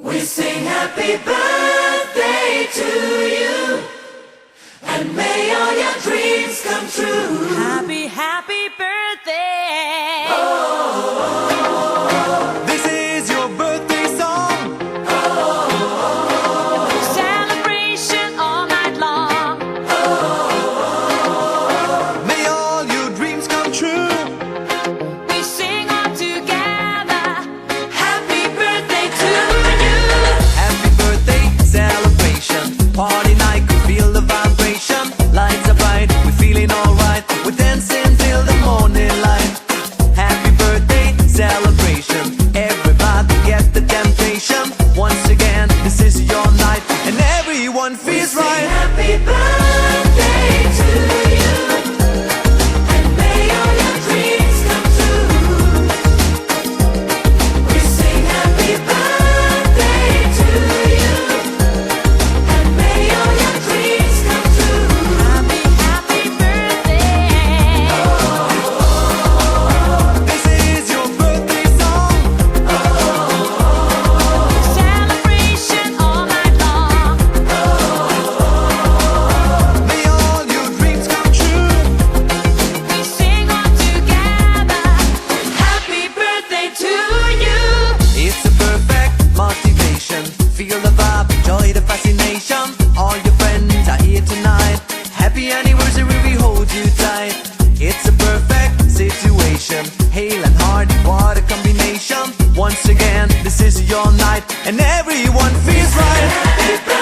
We sing happy birthday to you, and may all your dreams come true. Happy, happy birthday. This is your birthday song. Celebration all night long. May all your dreams come true. We sing all together. Happy birthday to you. Happy birthday celebration. Party night, could feel the vibration. Lights are bright, we're feeling alright. We're dancing till the morning light. Happy birthday celebration. Everybody get the temptation. Once again, this is your night, and everyone feels Sing right. happy birthday to you, and may all your dreams come true. We sing happy birthday to you, and may all your dreams come true. Happy, happy birthday. This is your birthday song. Celebration all night long. May all your dreams come true. We sing all together. Happy birthday to you. It's a perfect motivation. Feel the vibe, enjoy the fascination. All your friends are here tonight. Happy anniversary, we hold you tight. It's a perfect situation. Hale and hearty, what a combination. Once again, this is your night, and everyone feels right. Happy birthday